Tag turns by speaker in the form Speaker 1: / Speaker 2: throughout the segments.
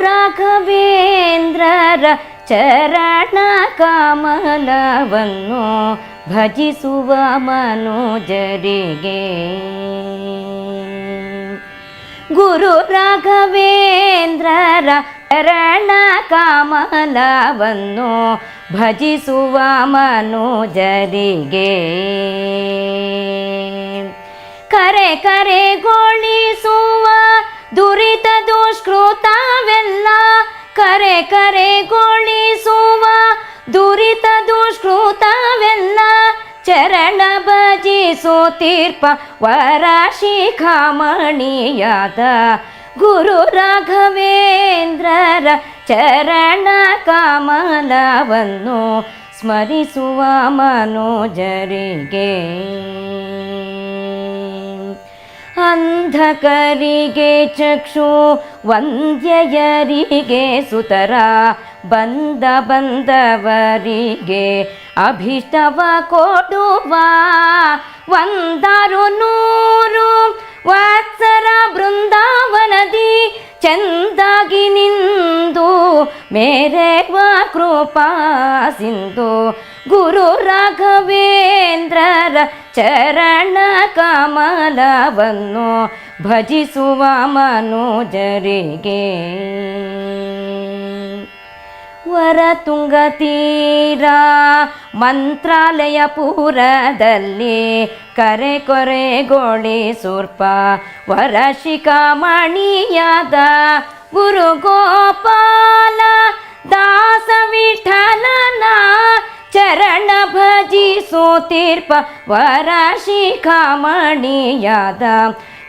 Speaker 1: ರಾಘವೇಂದ್ರರ ಚರಣ ಕಮಲವನ್ನು ಭಜಿಸುವ ಮನೋಜರಿಗೆ. ಗುರು ರಾಘವೇಂದ್ರರ ಚರಣ ಕಮಲವನ್ನು ಭಜಿಸುವ ಮನೋಜರಿಗೆ. ಕರೆ ಕರೆಗೊಳಿಸುವ ದುರಿತ ದುಷ್ಕೃತವೆಲ್ಲ, ಕರೆ ಕರೆಗೊಳಿಸುವ ದುರಿತ ದುಷ್ಕೃತವೆಲ್ಲ, ಚರಣ ಭಜಿಸುತ್ತೀರ್ಪ ವರ ಶಿಖಾಮಣಿಯಾದ ಗುರು ರಾಘವೇಂದ್ರರ ಚರಣ ಕಮಲವನ್ನು ಸ್ಮರಿಸುವ ಮನೋಜರಿಗೆ. ಅಂಧಕರಿಗೆ ಚಕ್ಷು, ವಂದ್ಯಯರಿಗೆ ಸುತರ, ಬಂದ ಬಂದವರಿಗೆ ಅಭಿಷ್ಟವ ಕೊಡುವ, ಒಂದಾರು ನೂರು ವತ್ಸರ ಬೃಂದಾವನದಿ ಚಂದಾಗಿ ನಿಂದು ಮೇರೆವ ಕೃಪಾ ಸಿಂಧು ಗುರು ರಾಘವೇಂದ್ರರ ಚರಣ ಕಮಲವನ್ನು ಭಜಿಸುವ ಮನೋಜರಿಗೆ. ವರತುಂಗ ತೀರ ಮಂತ್ರಾಲಯ ಪುರದಲ್ಲಿ ಕರೆ ಕೊರೆಗೊಳಿಸುರ್ಪ ವರ ಶಿಖಾಮಣಿಯಾದ ಗುರು ಗೋಪಾಲ ದಾಸ ವಿಠಲನ ಚರಣ ಭಜಿಸುತ್ತೀರ್ಪ ವರ ಶಿಖಾಮಣಿಯಾದ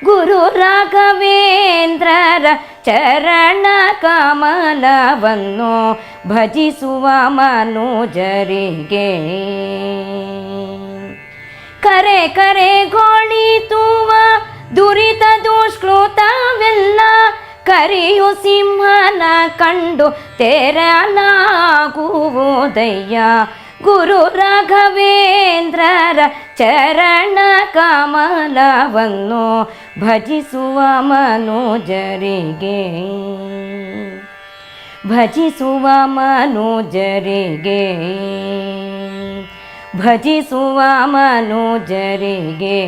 Speaker 1: ಗುರು ರಾಘವೇಂದ್ರರ ಚರಣ ಕಮಲವನ್ನು ಭಜಿಸುವ ಮನೋಜರಿಗೆ. ಕರೆ ಕರೆಗೊಳಿಸುವ ದುರಿತ ದುಷ್ಕೃತವೆಲ್ಲ, ಕರಿಯು ಸಿಂಹನ ಕಂಡು ತೆರನಾಗುವುದಯ್ಯ ಗುರು ರಾಘವೇಂದ್ರರ ಚರಣ ಕಮಲವನ್ನು ಭಜಿಸುವ ಮನೋಜರಿಗೆ. ಭಜಿಸುವ ಮನೋಜರಿಗೆ, ಭಜಿಸುವ ಮನೋಜರಿಗೆ.